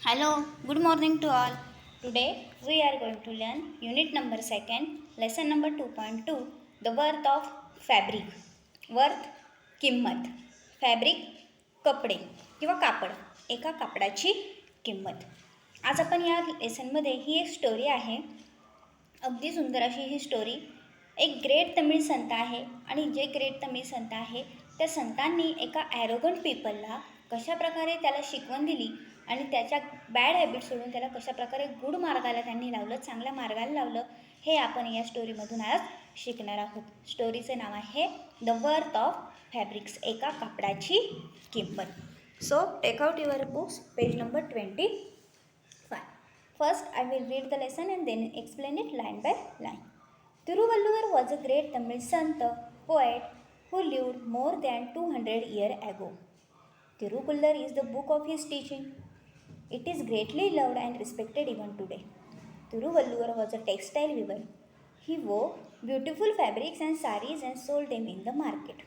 Hello, good morning to all. Today we are going to learn unit number 2nd, lesson number 2.2, the worth of fabric. Worth किंमत. Fabric कपडे किंवा कापड, एका कापडाची किंमत. आज आपण या लेसनमध्ये ही एक स्टोरी आहे. अगदी सुंदर अशी ही स्टोरी. एक ग्रेट तमिळ संत आहे आणि जे ग्रेट तमिळ संत आहे त्या संतांनी एका ॲरोगंट पीपलला कशाप्रकारे त्याला शिकवण दिली आणि त्याच्या बॅड हॅबिट सोडून त्याला कशाप्रकारे गुड मार्गाला त्यांनी लावलं, चांगल्या मार्गाला लावलं, हे आपण या स्टोरीमधून आज शिकणार आहोत. स्टोरीचं नाव आहे द वर्थ ऑफ फॅब्रिक्स, एका कापडाची किंमत. So take out your books, page number 25. First, I will read the lesson and then explain it line by line. Thiruvalluvar was a great Tamil Santa, poet, who lived more than 200 years ago. Thirukullar is the book of his teaching. It is greatly loved and respected even today. Thiruvalluvar was a textile weaver. He wore beautiful fabrics and saris and sold them in the market.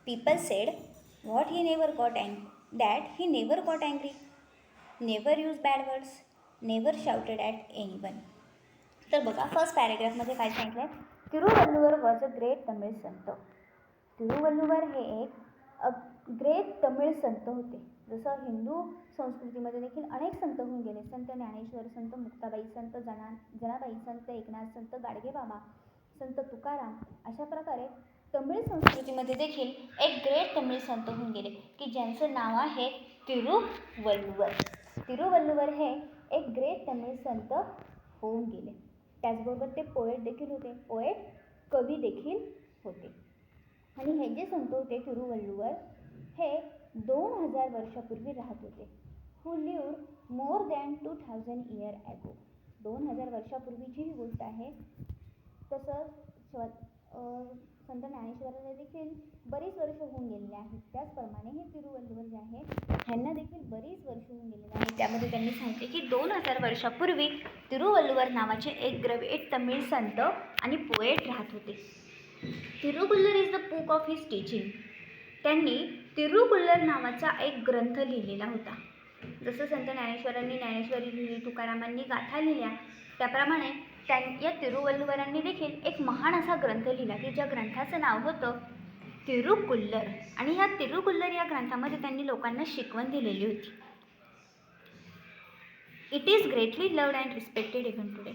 People said that he never got angry, never used bad words, never shouted at anyone. तर बघा, first पॅरेग्राफमध्ये काय सांगितलं आहे, Thiruvalluvar was a great Tamil संत. तिरुवल्लुवर हे एक great Tamil संत होते. जसं हिंदू संस्कृतीमध्ये देखील अनेक संत होऊन गेले. संत ज्ञानेश्वर, संत मुक्ताबाई, संत जनाबाई, संत एकनाथ, संत गाडगेबाबा, संत तुकाराम, अशा प्रकारे तमिळ संस्कृतीमध्ये देखील एक ग्रेट तमिळ संत होऊन गेले की ज्यांचं नाव आहे तिरुवल्लुवर. तिरुवल्लुवर हे एक ग्रेट तमिळ संत होऊन गेले. त्याचबरोबर ते पोएट देखील होते, पोएट कवी देखील होते. आणि हे जे संत होते तिरुवल्लुवर हे 2000 वर्षापूर्वी राहत होते. Who lived more than 2000 year ago. 2000 वर्षापूर्वीची ही गोष्ट आहे. तसं संत ज्ञानेश्वराला देखील बरीच वर्ष होऊन गेलेली आहेत. त्याचप्रमाणे हे तिरुवल्लुवर जे आहे ह्यांना देखील बरीच वर्ष होऊन गेलेली आहेत. त्यामध्ये त्यांनी सांगितले की 2000 वर्षापूर्वी तिरुवल्लुवर नावाचे एक ग्रेट तमिळ संत आणि पोएट राहत होते. Thirukkural is the book of his teaching. त्यांनी तिरुकुल्लर नावाचा एक ग्रंथ लिहिलेला होता. जसं संत ज्ञानेश्वरांनी ज्ञानेश्वरी लिहिली, तुकारामांनी गाथा लिहिल्या, त्याप्रमाणे या तिरुवल्लुवरांनी देखील एक महान असा ग्रंथ लिहिला की ज्या ग्रंथाचं नाव होतं तिरुकुल्लर. आणि ह्या तिरुकुल्लर या ग्रंथामध्ये त्यांनी लोकांना शिकवण दिलेली होती. It is greatly loved and respected even today.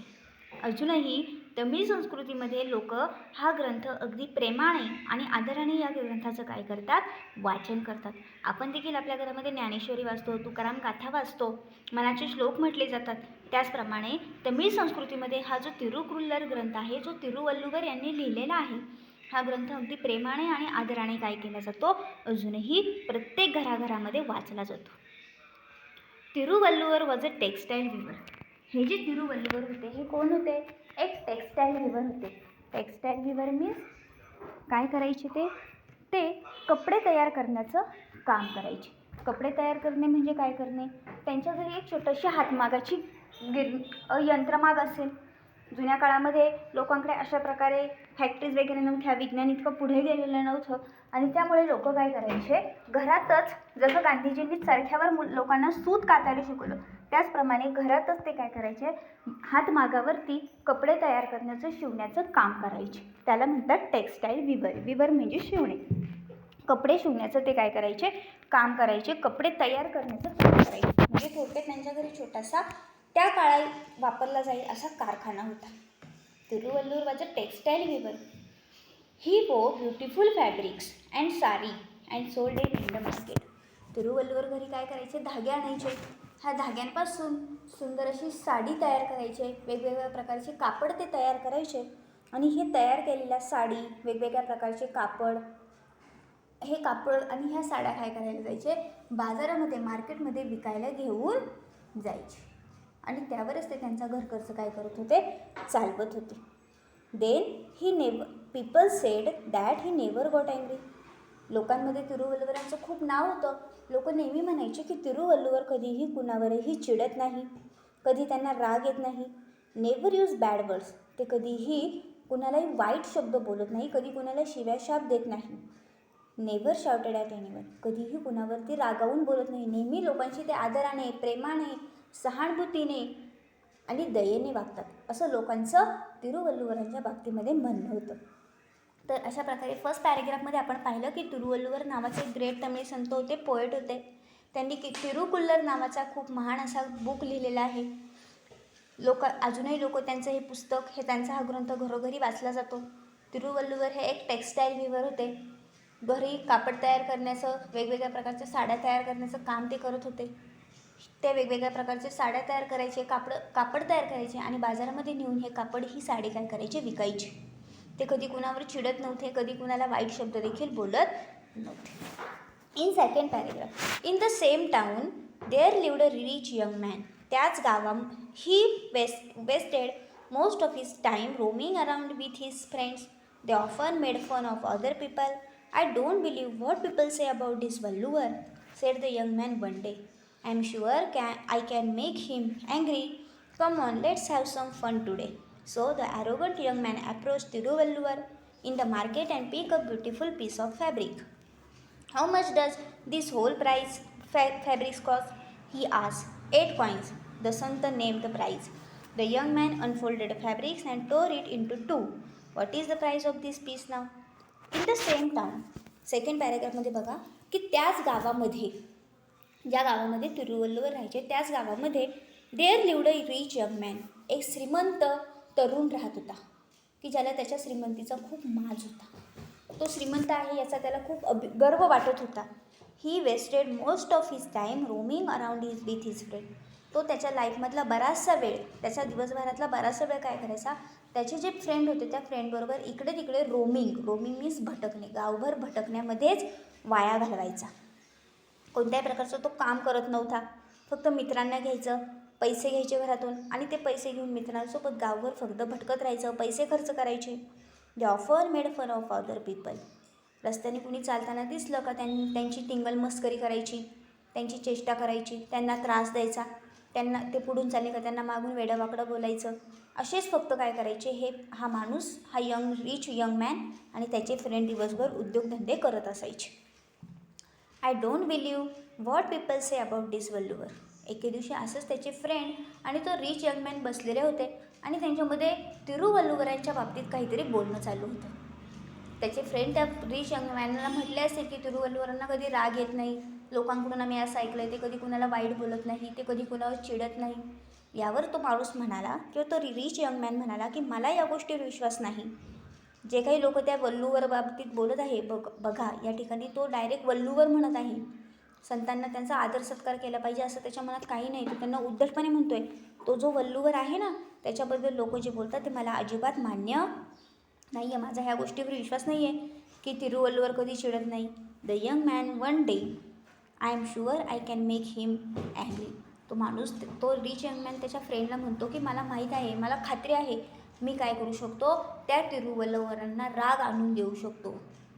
अजूनही तमिळ संस्कृतीमध्ये लोक हा ग्रंथ अगदी प्रेमाने आणि आदराने या ग्रंथाचं काय करतात, वाचन करतात. आपण देखील आपल्या घरामध्ये ज्ञानेश्वरी वाचतो, तुकाराम गाथा वाचतो, मनाचे श्लोक म्हटले जातात. त्याचप्रमाणे तमिळ संस्कृतीमध्ये हा जो तिरुकुल्लर ग्रंथ आहे, जो तिरुवल्लुवर यांनी लिहिलेला आहे, हा ग्रंथ अगदी प्रेमाने आणि आदराने काय केला जातो, अजूनही प्रत्येक घराघरामध्ये वाचला जातो. तिरुवल्लुवर वॉज अ टेक्स्टाईल विवर. हे जे तिरुवल्लुवर होते हे कोण होते, एक टेक्स्टाईल विवर होते. टेक्स्टाईल विवर मीन्स काय करायचे, ते कपडे तयार करण्याचं काम करायचे. कपडे तयार करणे म्हणजे काय करणे, त्यांच्या घरी एक छोटीशी हातमागाची यंत्रमाग असेल. जुन्या काळामध्ये लोकांकडे अशा प्रकारे फॅक्टरीज वगैरे नव्हत्या, विज्ञान इतकं पुढे गेलेलं नव्हतं आणि त्यामुळे लोक काय करायचे, घरातच जसं गांधीजींनी चरख्यावर लोकांना सूत कातायला शिकवलं त्याचप्रमाणे घरातच ते काय करायचे, हातमागावरती कपडे तयार करण्याचं, शिवण्याचं काम करायचे. त्याला म्हणतात टेक्स्टाईल विवर. विवर म्हणजे शिवणे, कपडे शिवण्याचं ते काय करायचे, काम करायचे, कपडे तयार करण्याचं काम करायचे. म्हणजे थोडक्यात त्यांच्या घरी छोटासा त्या काळात वापरला जाईल असा कारखाना होता. तिरुवल्लुवर वॉज अ टेक्स्टाईल विवर. ही वोर ब्युटिफुल फॅब्रिक्स अँड सारी and sold it in the market. Thiruvalluvar घरी काय करायचे, धागे आणायचे, ह्या धाग्यांपासून सुंदर अशी साडी तयार करायचे, वेगवेगळ्या प्रकारचे कापड ते तयार करायचे आणि हे तयार केलेल्या साडी, वेगवेगळ्या प्रकारचे कापड, हे कापड आणि ह्या साड्या काय करायला जायचे, बाजारामध्ये, मार्केटमध्ये विकायला घेऊन जायचे आणि त्यावरच ते त्यांचा घर खर्च काय करत होते, चालवत होते. Then people said that he never got angry. लोकांमध्ये तिरुवल्लुवरांचं खूप नाव होतं. लोक नेहमी म्हणायचे की तिरुवल्लुवर कधीही कुणावरही चिडत नाही, कधी त्यांना राग येत नाही. Never use bad words. ते कधीही कुणालाही वाईट शब्द बोलत नाही, कधी कुणाला शिव्याशाप देत नाही. Never shouted at anyone. कधीही कुणावरती रागावून बोलत नाही, नेहमी लोकांशी ते आदराने, प्रेमाने, सहानुभूतीने आणि दयेने वागतात असं लोकांचं तिरुवल्लुवरांच्या बाबतीमध्ये म्हणणं होतं. तर अशा प्रकारे फर्स्ट पॅरेग्राफमध्ये आपण पाहिलं की तिरुवल्लुवर नावाचे ग्रेट तमिळ संत होते, पोएट होते. त्यांनी तिरुकुल्लर नावाचा खूप महान असा बुक लिहिलेला आहे. अजूनही लोक त्यांचं हे पुस्तक, त्यांचा हा ग्रंथ घरोघरी वाचला जातो. तिरुवल्लुवर हे एक टेक्स्टाईल विवर होते. घरी कापड तयार करण्याचं, वेगवेगळ्या प्रकारच्या साड्या तयार करण्याचं काम ते करत होते. ते वेगवेगळ्या प्रकारचे साड्या तयार करायचे, कापड तयार करायचे आणि बाजारामध्ये नेऊन हे कापड, ही साडी काय करायचे, विकायचे. ते कधी कुणावर चिडत नव्हते, कधी कुणाला वाईट शब्द देखील बोलत नव्हते. In second paragraph, in the same town there lived a rich young man. त्याच he wasted most of his time roaming around with his friends. They often made fun of other people. I don't believe what people say about this Valluvar, said the young man one day. I'm sure I can make him angry. Come on, let's have some fun today. So the arrogant young man approached Tiruvalluvar in the market and picked a beautiful piece of fabric. How much does this whole price fabric cost? He asked. 8 coins. The Santa named the price. The young man unfolded the fabrics and tore it into two. What is the price of this piece now? In the same town. Second पॅरेग्राफमध्ये बघा की त्याच गावामध्ये, ज्या गावामध्ये तिरुवल्लुवर राहायचे, त्याच गावामध्ये there lived a rich young man. एक श्रीमंत तरुण राहत होता की ज्याला त्याच्या श्रीमंतीचा खूप माज होता. तो श्रीमंत आहे याचा त्याला खूप गर्व वाटत होता. He wasted most of his time roaming around with his friend. तो त्याच्या लाईफमधला बराचसा वेळ, त्याच्या दिवसभरातला बराचसा वेळ काय करायचा, त्याचे जे फ्रेंड होते त्या फ्रेंडबरोबर इकडे तिकडे रोमिंग मीन्स भटकणे, गावभर भटकण्यामध्येच वाया घालवायचा. कोणत्याही प्रकारचं तो काम करत नव्हता. फक्त मित्रांना घ्यायचं, पैसे घ्यायचे घरातून आणि ते पैसे घेऊन मित्रांसोबत गावभर फक्त भटकत राहायचं, पैसे खर्च करायचे. दे ऑफर made fun of other people. रस्त्याने कुणी चालताना दिसलं का त्यांची टिंगल मस्करी करायची, त्यांची चेष्टा करायची, त्यांना त्रास द्यायचा. त्यांना ते पुढून चालले का त्यांना मागून वेडावाकडं बोलायचं. असेच फक्त काय करायचे, हा माणूस, हा रिच यंग मॅन आणि त्याचे फ्रेंड दिवसभर उद्योगधंदे करत असायचे. I don't believe what people say about this Valluvar. एके दिवशी असंच त्याचे फ्रेंड आणि तो रिच यंग मॅन बसलेले होते आणि त्यांच्यामध्ये तिरुवल्लुवरांच्या बाबतीत काहीतरी बोलणं चालू होतं. त्याचे फ्रेंड त्या रिच यंग मॅनला म्हटले असेल की तिरुवल्लुवरांना कधी राग येत नाही, लोकांकडून आम्ही असं ऐकलं आहे, ते कधी कुणाला वाईट बोलत नाही, ते कधी कुणावर चिडत नाही. यावर तो माणूस म्हणाला किंवा तो रिच यंग मॅन म्हणाला की मला या गोष्टीवर विश्वास नाही. जे काही लोक त्या वल्लुवर बाबतीत बोलत आहे, बघा या ठिकाणी तो डायरेक्ट वल्लुवर म्हणत आहे. संतांना त्यांचा आदर सत्कार केला पाहिजे असं त्याच्या मनात काही नाही. तो त्यांना उद्धटपणे म्हणतोय. तो जो वल्लुवर आहे ना, त्याच्याबद्दल लोक जे बोलतात ते मला अजिबात मान्य नाही आहे. माझा ह्या गोष्टीवर विश्वास नाही आहे की तिरुवल्लुवर कधी चिडत नाही. The young man one day, I am sure I can make him angry. तो माणूस, तो रिच यंग मॅन त्याच्या फ्रेंडला म्हणतो की मला माहीत आहे, मला खात्री आहे, मी काय करू शकतो, त्या तिरुवल्लुवरांना राग आणून देऊ शकतो.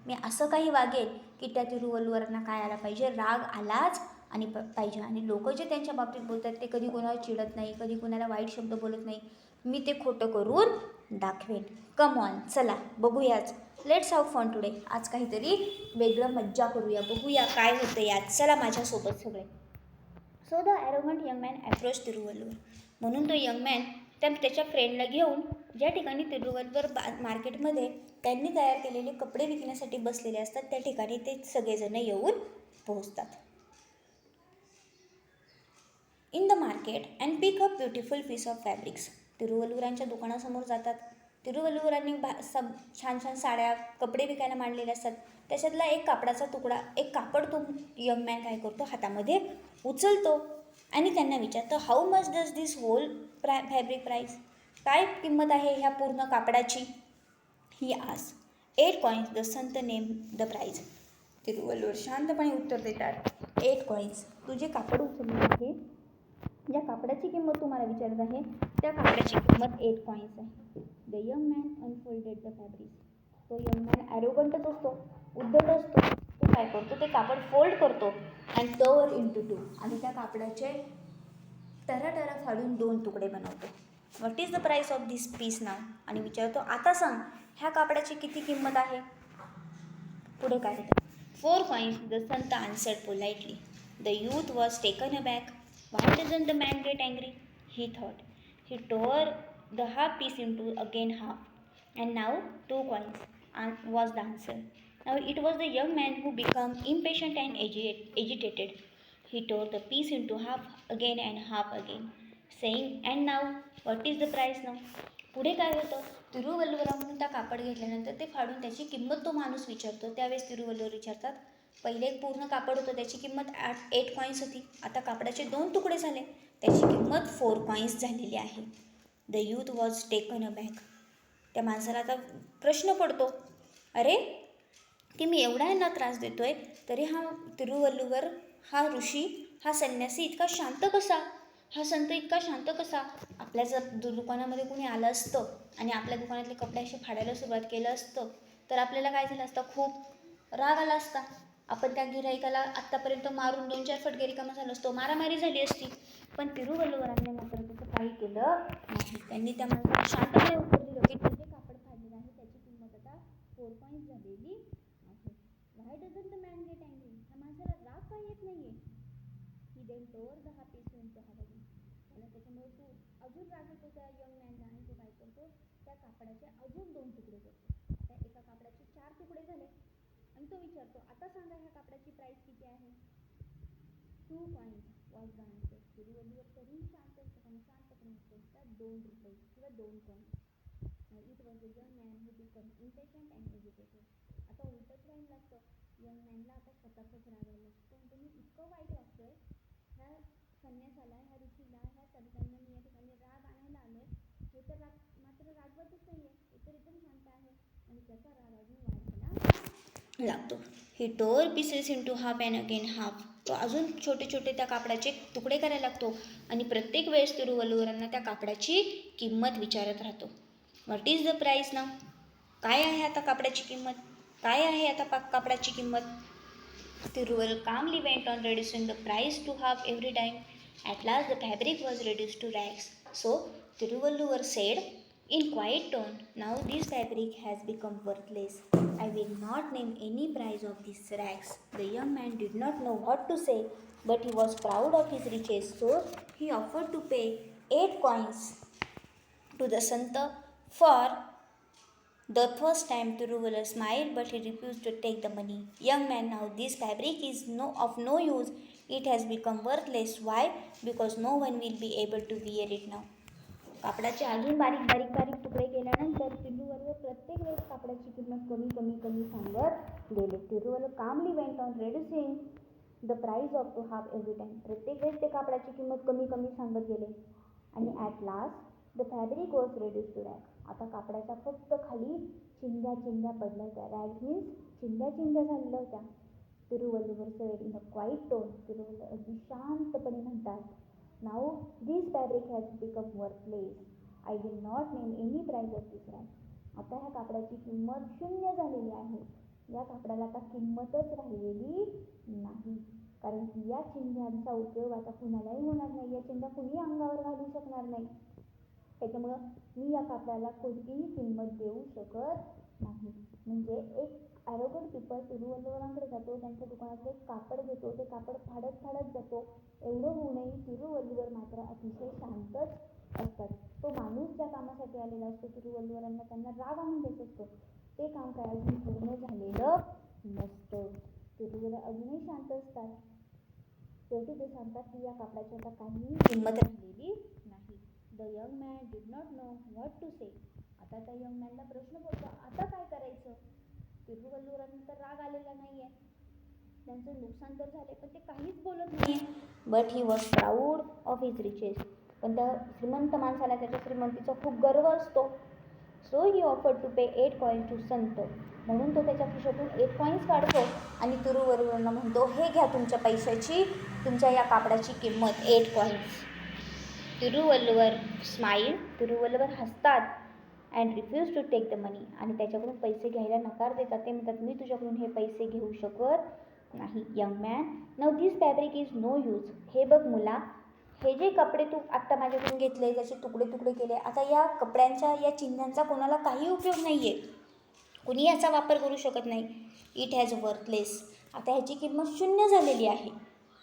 मी असं काही वागेल की त्या तिरुवल्लुवरांना काय आला पाहिजे, राग आलाच आणि पाहिजे. आणि लोक जे त्यांच्या बाबतीत बोलतात ते कधी कोणाला चिडत नाही, कधी कोणाला वाईट शब्द बोलत नाही. मी ते खोटं करून दाखवेन. कम ऑन, चला बघूयाच. Let's have fun today. आज काहीतरी वेगळं मज्जा करूया, बघूया काय होतं यात. चला माझ्यासोबत सगळे. So the arrogant young man approach Thiruvalluvar. म्हणून तो यंग मॅन त्याच्या फ्रेंडला घेऊन ज्या ठिकाणी तिरुवल्लुवर मार्केटमध्ये त्यांनी तयार केलेले कपडे विकण्यासाठी बसलेले असतात त्या ठिकाणी ते सगळेजण येऊन पोहोचतात. In the market and pick up beautiful piece of fabrics. तिरुवल्लुवरांच्या दुकानासमोर जातात. तिरुवल्लुवरांनी छान छान साड्या, कपडे विकायला मांडलेले असतात. त्याच्यातला एक कापडाचा तुकडा, एक कापड तो यंग मॅन काय करतो, हातामध्ये उचलतो आणि त्यांना विचारतो, how much does this whole fabric price. काय किंमत आहे ह्या पूर्ण कापडाची. ही आस. 8 coins. The Sant name the price. Thiruvalluvar शांतपणे उत्तर देतात, 8 coins. तू जे कापड उचलले आहे, ज्या कापडाची किंमत तुम्हाला विचारत आहे त्या कापडाची किंमत 8 coins आहे. The young man unfolded the fabric. तो यंग मॅन ॲरोगंटच असतो, उद्धट असतो. तो काय करतो, ते कापड फोल्ड करतो अँड टर्न इंटू 2. आणि त्या कापडाचे टरा फाडून 2 तुकडे बनवतो. What is the price of this piece now. आणि विचारतो, आता सांग ह्या कापडाची किती किंमत आहे. पुढे काय होतं, 4 coins. The sant answered politely. The youth was taken aback. Why doesn't the man get angry? He thought. He tore the half piece into again half, and now 2 coins was the answer. Now it was the young man who became impatient and agitated. He tore the piece into half again and half again, saying, "And now, what is the price now?" पुढे काय होतं, तिरुवल्लुवरामधून त्या कापड घेतल्यानंतर ते फाडून त्याची किंमत तो माणूस विचारतो. त्यावेळेस तिरुवल्लुवर विचारतात, पहिले एक पूर्ण कापड होतं, त्याची किंमत 8 कॉईन्स होती. आता कापडाचे 2 तुकडे झाले, त्याची किंमत 4 कॉईन्स झालेली आहे. The youth was taken a back. त्या माणसाला आता प्रश्न पडतो, अरे की मी एवढा यांना त्रास देतोय, तरी हा तिरुवल्लुवर, हा ऋषी, हा संन्यासी इतका शांत कसा, हा संत इतका शांत कसा? आपल्या जर दुकानामध्ये कोणी आलं असतं आणि आपल्या दुकानातले कपडे असे फाडायला सुरुवात केलं असतं, तर आपल्याला काय झालं असतं, खूप राग आला असता. आपण त्या गिऱ्हाईकाला आत्तापर्यंत मारून 2-4 फटके रिकामा झालो असतो, मारामारी झाली असती. पण तिरुवल्लुवरांनी मात्र तसं काही केलं नाही. त्यांनी त्या माणसाला शांतपणे उत्तर दिलं की तुझे कापड फाडलेलं आहे, त्याची किंमत आता 4 कॉईन्स झालेली आहे. Why doesn't the man get angry? ह्या माणसाला राग का येत नाहीये? He then tore the half piece into half again. त्याला त्याच्यामुळे तू अजून राग येतो त्या यंग मॅनला, आणि तो काय करतो, त्या कापडाचे अजून 2 तुकडे करतो. आता एका कापडाचे 4 तुकडे झाले, आणि तो विचारतो, आता सांगा ह्या कापडाची प्राइस किती आहे? 2 coins was the answer. Thiruvalluvar तरीही शांत असतात आणि शांतपणे उत्तर 2 रुपये किंवा 2 coins. Now it was a young man who became impatient and agitated. आता उलटच व्हायला लागतं, यंग मॅनला आता स्वतःचाच राग आला असतो. पण मी इतकं वाईट वागतोय, ह्या संन्यासाला, ह्या ऋषीला, ह्या संतांना मी या ठिकाणी राग आणायला आलोय, हे तर मात्र रागवतच नाहीये, हे तर एकदम शांत आहे, आणि त्याचा राग अजून वाढायला लागतो. He tore pieces into half and again half. तो अजून छोटे छोटे त्या कापडाचे तुकडे करायला लागतो, आणि प्रत्येक वेळेस तिरुवल्लुवरांना त्या कापडाची किंमत विचारत राहतो. व्हॉट इज द प्राईस नाव? काय आहे आता कापडाची किंमत? काय आहे आता कापडाची किंमत? Tiruvallur calmly went on reducing the price to half every time. At last the fabric was reduced to rags. So Tiruvallur said in quiet tone, "Now this fabric has become worthless. I will not name any price of these rags." The young man did not know what to say, but he was proud of his riches, so he offered to pay 8 coins to the Santa for the first time. Tiruvallur smiled, but he refused to take the money. "Young man, now this fabric is of no use. It has become worthless. Why? Because no one will be able to wear it now." कापडाचे अजून बारीक तुकडे केल्यानंतर तिरुवल्लुवर प्रत्येक वेळेस कापडाची किंमत कमी सांगत गेले. Thiruvalluvar calmly went on reducing the price of to half every time. प्रत्येक वेळेस ते कापडाची किंमत कमी सांगत गेले, आणि at last the fabric was reduce to rag. आता कापडाच्या फक्त खाली चिंध्या पडल्या होत्या. रॅग मीन्स चिंध्या झालेल्या होत्या. Thiruvalluvar said in a quiet tone. Thiruvalluvar अगदी शांतपणे म्हणतात, "now this fabric has become worthless. I will not name any price of this rag." आता ह्या कापडाची किंमत 0 झालेली आहे. या कापडाला आता किंमतच राहिलेली नाही, कारण की या चिंध्यांचा उपयोग आता कुणालाही होणार नाही. या चिंध्या कुणी अंगावर घालू शकणार नाही. त्याच्यामुळं मी या कापडाला कोणतीही किंमत देऊ शकत नाही. म्हणजे एक ॲरोगंट पीपल तिरुवल्लुवरांकडे जातो, त्यांच्या दुकानातले कापड घेतो, ते कापड फाडत जातो. एवढं होऊनही तिरुवल्लुवर मात्र अतिशय शांतच असतात. तो माणूस ज्या कामासाठी आलेला असतो, तिरुवल्लुवरांना त्यांना राग आणून देत असतो, ते काम काय अजून पूर्ण झालेलं नसतं. तिरुवल्लुवर अजूनही शांत असतात. शेवटी ते सांगतात की या कापडाची आता काहीही किंमत राहिलेली नाही. The young man did not know what to say. आता त्या यंग मॅनला प्रश्न पडतो, आता काय करायचं? तिरुवल्लुवरांना तर राग आलेला नाहीये, त्यांचं नुकसान तर झाले, पण ते काहीच बोलत नाही. But he was proud of his riches. पण त्या श्रीमंत माणसाला त्याच्या श्रीमंतीचा खूप गर्व असतो. So he offered to pay 8 coins to sant. म्हणून तो त्याच्या खिशातून 8 coins काढतो आणि तिरुवल्लुवरांना म्हणतो, "हे घ्या तुमच्या पैशाची, तुमच्या या कापडाची किंमत 8 coins." तिरुवल्लुवर स्माईल. तिरुवल्लुवर हसतात. And refuse to take the money. आणि त्याच्याकडून पैसे घ्यायला नकार देतात. ते म्हणतात, "मी तुझ्याकडून हे पैसे घेऊ शकत नाही." Young man, now this fabric is no use. हे बघ मुला, हे जे कपडे तू आत्ता माझ्याकडून घेतले, त्याचे तुकडे केले, आता या कपड्यांचा, या चिन्हांचा कोणाला काही उपयोग नाही आहे. कुणी याचा वापर करू शकत नाही. It has worthless. आता ह्याची किंमत 0 झालेली आहे.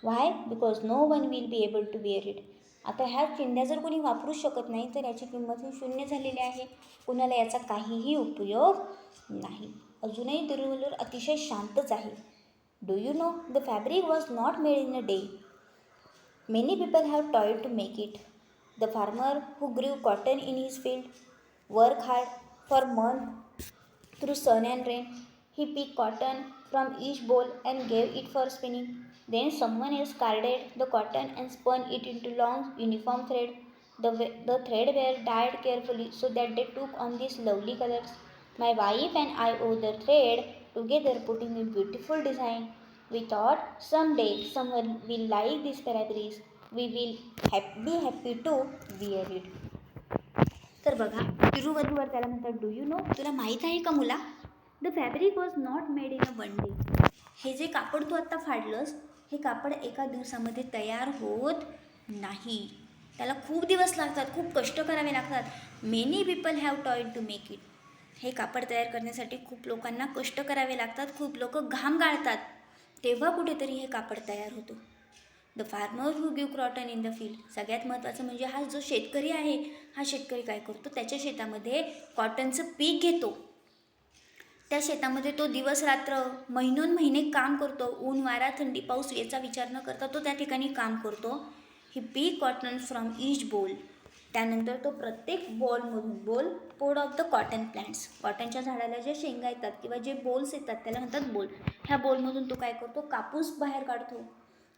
Why? Because no one will be able to wear it. आता ह्या चिंध्या जर कोणी वापरूच शकत नाही तर याची किंमत ही शून्य झालेली आहे. कुणाला याचा काहीही उपयोग नाही. अजूनही तिरुवल्लूर अतिशय शांतच आहे. Do you know the fabric was not made in a day. Many people have टॉयड to make it. The farmer who grew cotton in his field work hard for month through sun and rain. He picked cotton from each boll and gave it for spinning. Then someone else carded the cotton and spun it into long uniform thread. The thread were dyed carefully so that they took on these lovely colors. My wife and I wove the thread together, putting in beautiful design. We thought someday someone will like these fabrics. We will be happy to wear it. तर बघा, तिरुवल्लुवर त्याला म्हणतात do you no. तुला माहीत आहे का मुला? The fabric was not made in a one day. हे जे कापड तू आत्ता फाडलंस हे कापड एका दिवसामध्ये तयार होत नाही. त्याला खूप दिवस लागतात, खूप कष्ट करावे लागतात. मेनी पीपल हॅव टॉईड टू मेक इट. हे कापड तयार करण्यासाठी खूप लोकांना कष्ट करावे लागतात, खूप लोक घाम गाळतात, तेव्हा कुठेतरी हे कापड तयार होतो. The farmer who give cotton in the field. सगळ्यात महत्त्वाचं म्हणजे हा जो शेतकरी आहे, हा शेतकरी काय करतो, त्याच्या शेतामध्ये कॉटनचं पीक घेतो. त्या शेतामध्ये तो दिवस रात्र महिनोन्महिने काम करतो. ऊन वारा थंडी पाऊस याचा विचार न करता तो त्या ठिकाणी काम करतो. ही पीक कॉटन फ्रॉम ईच बोल. त्यानंतर तो प्रत्येक बॉलमधून, बोल पोड ऑफ द कॉटन प्लांट्स, कॉटनच्या झाडाला जे शेंगा येतात किंवा जे बोल्स येतात त्याला म्हणतात बोल. ह्या बोलमधून तो काय करतो, कापूस बाहेर काढतो.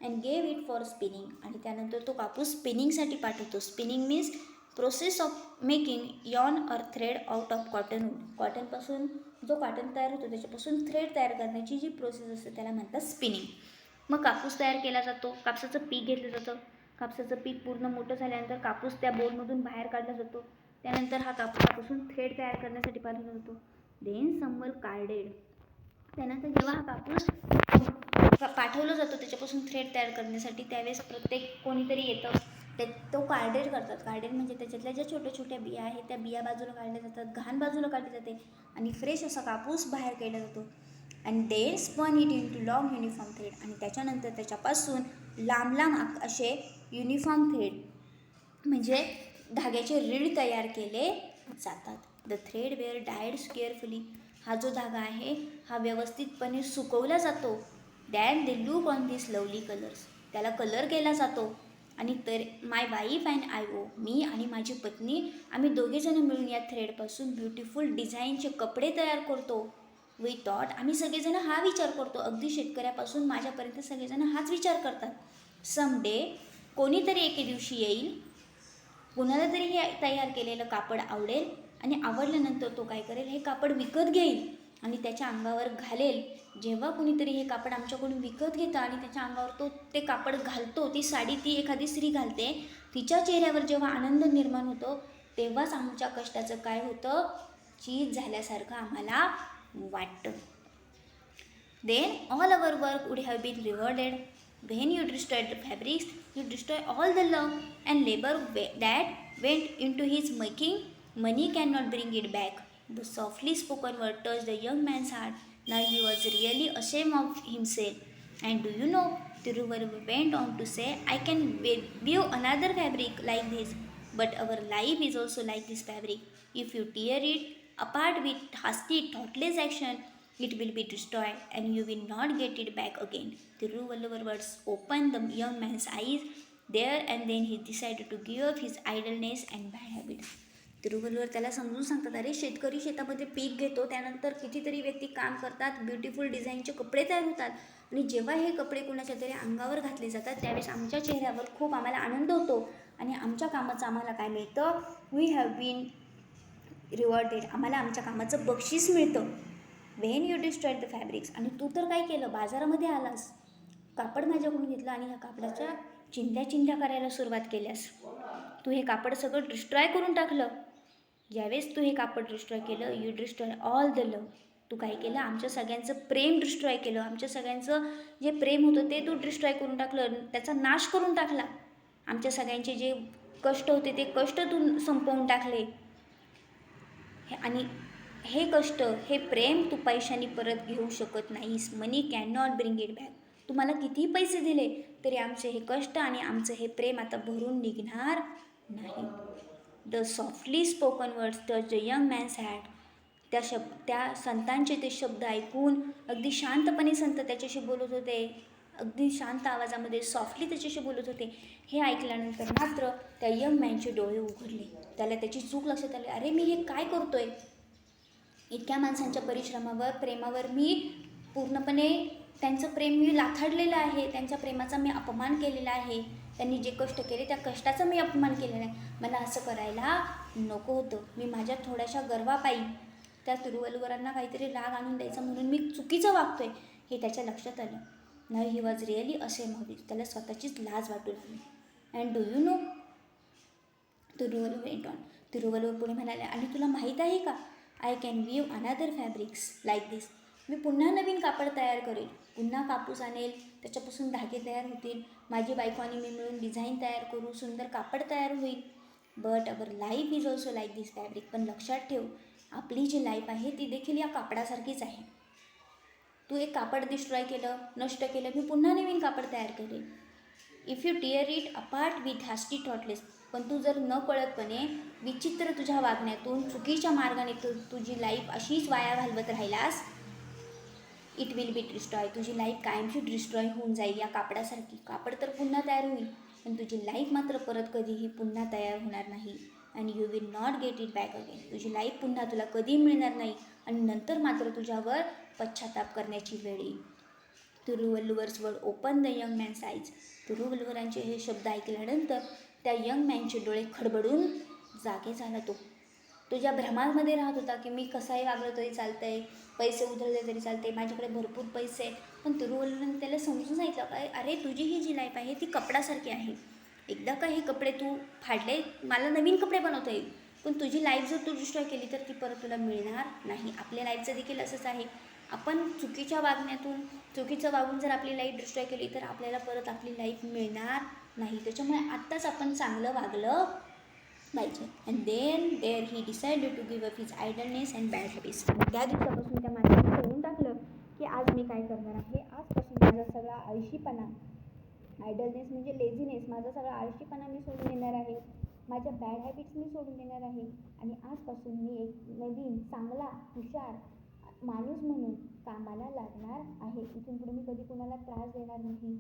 And gave it for spinning. आणि त्यानंतर तो कापूस स्पिनिंगसाठी पाठवतो. Spinning means process of making yarn or thread out of cotton wool. कॉटनपासून जो कॉटन तयार होतो त्याच्यापासून थ्रेड तयार करण्याची जी प्रोसेस असते त्याला म्हणतात स्पिनिंग. मग कापूस तयार केला जातो, कापसाचं पीक घेतलं जातं. कापसाचं पीक पूर्ण मोठं झाल्यानंतर कापूस त्या बोलमधून बाहेर काढला जातो. त्यानंतर हा कापूसापासून थ्रेड तयार करण्यासाठी पाठवला जातो. Then someone carded. त्यानंतर जेव्हा हा कापूस पाठवलं जातो त्याच्यापासून थ्रेड तयार करण्यासाठी, त्यावेळेस प्रत्येक कोणीतरी येतं, तो कार्डेड करतात. कार्डेड म्हणजे त्याच्यातल्या ज्या छोट्या छोट्या बिया आहेत त्या बिया बाजूला काढल्या जातात, घाण बाजूला काढली जाते आणि फ्रेश असा कापूस बाहेर काढला जातो. And they spun it into long uniform thread. आणि त्याच्यानंतर त्याच्यापासून लांब लांब असे युनिफॉर्म थ्रेड म्हणजे धाग्याचे रीळ तयार केले जातात. The thread were dyed carefully. हा जो धागा आहे हा व्यवस्थितपणे सुकवला जातो. Than they look on this lovely colours. त्याला कलर केला जातो. आणि तर my wife and I oh, मी आणि माझी पत्नी आम्ही दोघेजण मिळून या थ्रेडपासून ब्युटिफुल डिझाईनचे कपडे तयार करतो. वी थॉट, आम्ही सगळेजण हा विचार करतो, अगदी शेतकऱ्यापासून माझ्यापर्यंत सगळेजण हाच विचार करतात. सम डे, कोणीतरी एके दिवशी येईल, कुणाला तरी हे तयार केलेलं कापड आवडेल आणि आवडल्यानंतर तो काय करेल, हे कापड विकत घेईल आणि त्याच्या अंगावर घालेल. जेव्हा कुणीतरी हे कापड आमच्याकडून विकत घेतं आणि त्याच्या अंगावर तो ते कापड घालतो, ती साडी ती एखादी स्त्री घालते, तिच्या चेहऱ्यावर जेव्हा आनंद निर्माण होतो तेव्हाच आमच्या कष्टाचं काय होतं, चीज झाल्यासारखं आम्हाला वाटतं. Then all our work would have been rewarded. When you destroy the fabrics, you destroy all the love and labor that went into his making. Money cannot bring it back. The softly spoken word touched the young man's heart. Now he was really ashamed of himself. And do you know, Tiruvalluvar went on to say, I can weave another fabric like this, but our life is also like this fabric. If you tear it apart with hasty, thoughtless action, it will be destroyed and you will not get it back again. Tiruvalluvar words opened the young man's eyes there, and then he decided to give up his idleness and bad habits. Thiruvalluvar त्याला समजून सांगतात, अरे शेतकरी शेतामध्ये पीक घेतो, त्यानंतर कितीतरी व्यक्ती काम करतात, ब्युटिफुल डिझाईनचे कपडे तयार होतात आणि जेव्हा हे कपडे कुणाच्या तरी अंगावर घातले जातात त्यावेळेस आमच्या चेहऱ्यावर खूप आम्हाला आनंद होतो आणि आमच्या कामाचं आम्हाला काय मिळतं, वी हॅव बीन रिवॉर्डेड. आम्हाला आमच्या कामाचं बक्षीस मिळतं. When you destroyed the fabrics. आणि तू तर काय केलं, बाजारामध्ये आलास, कापड माझ्याकडून घेतलं आणि ह्या कापडाच्या चिंध्या करायला सुरुवात केल्यास. तू हे कापड सगळं डिस्ट्रॉय करून टाकलं. ज्यावेळेस तू हे कापड डिस्ट्रॉय केलं, यू डिस्ट्रॉय ऑल द लव. तू काय केलं, आमच्या सगळ्यांचं प्रेम डिस्ट्रॉय केलं. आमच्या सगळ्यांचं जे प्रेम होतं ते तू डिस्ट्रॉय करून टाकलं, त्याचा नाश करून टाकला. आमच्या सगळ्यांचे जे कष्ट होते ते कष्ट तू संपवून टाकले. आणि हे कष्ट, हे प्रेम तू पैशाने परत घेऊ शकत नाहीस. Money can not bring it back. तुम्हाला कितीही पैसे दिले तरी आमचे हे कष्ट आणि आमचं हे प्रेम आता भरून निघणार नाही. The softly spoken words touch the young man's had. त्या संतांचे ते शब्द ऐकून अगदी शांतपणे संत त्याच्याशी बोलत होते, अगदी शांत आवाजामध्ये सॉफ्टली त्याच्याशी बोलत होते. हे ऐकल्यानंतर मात्र त्या यंग मॅनचे डोळे उघडले. त्याला त्याची चूक लक्षात आली. अरे मी हे काय करतोय? इतक्या माणसांच्या परिश्रमावर, प्रेमावर मी पूर्णपणे त्यांचं प्रेम मी लाथाडलेलं आहे, त्यांच्या प्रेमाचा मी अपमान केलेला आहे. त्यांनी जे कष्ट केले त्या कष्टाचा मी अपमान केलेला आहे. मला असं करायला नको होतं. मी माझ्या थोड्याशा गर्वापायी त्या तिरुवल्लुवरांना काहीतरी राग आणून द्यायचा म्हणून मी चुकीचं वागतोय हे त्याच्या लक्षात आलं. Now he was really ashamed of it. त्याला स्वतःचीच लाज वाटू लागली. And do you know, Thiruvalluvar went on. Thiruvalluvar पुढे म्हणाले, आणि तुला माहीत आहे का, I can weave another fabrics like this. मी पुन्हा नवीन कापड तयार करेल, पुन्हा कापूस आणेल, त्याच्यापासून धागे तयार होतील, माझी बायको आणि मी मिळून डिझाईन तयार करू, सुंदर कापड तयार होईल. But our life is also like this fabric. पण लक्षात ठेव, आपली जी लाईफ आहे ती देखील या कापडासारखीच आहे. तू एक कापड डिस्ट्रॉय केलं, नष्ट केलं, मी पुन्हा नवीन कापड तयार करेल. If you tear it apart with hasty thoughtless. पण तू जर न कळतपणे विचित्र तुझ्या वागण्यातून चुकीच्या मार्गाने तुझी लाईफ अशीच वाया घालवत राहिलास, इट विल बी डिस्ट्रॉय. तुझी लाईफ कायमची डिस्ट्रॉय होऊन जाईल या कापडासारखी. कापड तर पुन्हा तयार होईल, पण तुझी लाईफ मात्र परत कधीही पुन्हा तयार होणार नाही. And you will not get it back again. तुझी लाईफ पुन्हा तुला कधी मिळणार नाही आणि नंतर मात्र तुझ्यावर पश्चाताप करण्याची वेळ येईल. Thiruvalluvar's word open the young man's eyes. तिरुवल्लुवरांचे हे शब्द ऐकल्यानंतर त्या यंग मॅनचे डोळे खडबडून जागे झाला. तो ज्या भ्रमामध्ये राहत होता की मी कसाही वागलं तरी चालतं आहे, पैसे उधळले तरी चालते, माझ्याकडे भरपूर पैसे आहेत, पण तिरुवल्लुवरांनी त्याला समजून सांगितलं काय, अरे तुझी ही जी लाईफ आहे ती कपडासारखी आहे. एकदा का हे कपडे तू फाडले, मला नवीन कपडे बनवता येईल, पण तुझी लाईफ जर तू डिस्ट्रॉय केली तर ती परत तुला मिळणार नाही. आपल्या लाईफचं देखील असंच आहे. आपण चुकीच्या वागण्यातून, चुकीचं वागून जर आपली लाईफ डिस्ट्रॉय केली तर आपल्याला परत आपली लाईफ मिळणार नाही. त्याच्यामुळे आत्ताच आपण चांगलं वागलं पाहिजे. And then there he decided to give up his idleness and bad habits. त्या दिवसापासून त्या माणसाने ठरवून टाकलं की आज मी काय करणार आहे, आजपासून माझा सगळा आळशीपणा, आयडलनेस म्हणजे लेझीनेस, माझा सगळा आळशीपणा मी सोडून देणार आहे, माझ्या बॅड हॅबिट्स मी सोडून देणार आहे आणि आजपासून मी एक नवीन चांगला हुशार माणूस म्हणून कामाला लागणार आहे. इथून पुढे मी कधी कुणाला त्रास देणार नाही,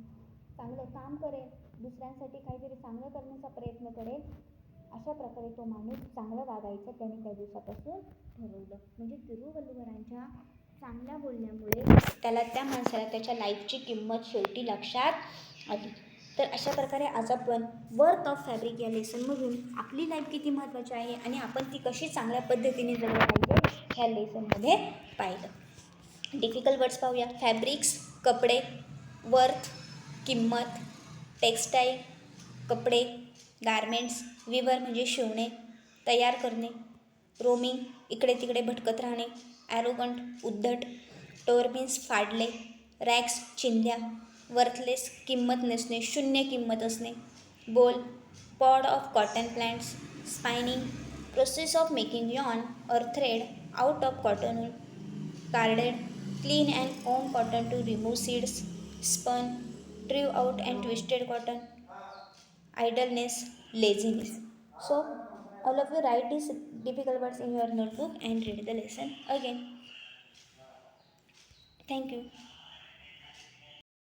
चांगलं काम करेन, दुसऱ्यांसाठी काहीतरी चांगलं करण्याचा प्रयत्न करेन. अशा प्रकारे तो माणूस चांगलं वागायचं त्याने त्या दिवसापासून ठरवलं. म्हणजे तिरुवल्लुवरांच्या चांगल्या बोलण्यामुळे त्याला, त्या माणसाला त्याच्या लाईफची किंमत शेवटी लक्षात आली. तर अशा प्रकारे आज आपण वर्थ ऑफ फॅब्रिक या लेसनमधून आपली लाईफ किती महत्त्वाची आहे आणि आपण ती कशी चांगल्या पद्धतीने जगली पाहिजे ह्या लेसनमध्ये पाहिलं. डिफिकल्ट वर्ड्स पाहूया. फॅब्रिक्स कपडे, वर्थ किंमत, टेक्स्टाईल कपडे, गारमेंट्स, विवर म्हणजे शिवणे, तयार करणे, रोमिंग इकडे तिकडे भटकत राहणे, ॲरोगंट उद्धट, टोर मीन्स फाडले, रॅक्स चिंध्या, वर्थलेस किंमत नसणे, शून्य किंमत असणे, boll pod of cotton plants, spinning process of making yarn और thread out of cotton wool, carded clean and own cotton to remove seeds, spun, drew out and twisted cotton, idleness, laziness. So, all of you write these difficult words in your notebook and read the lesson again. Thank you.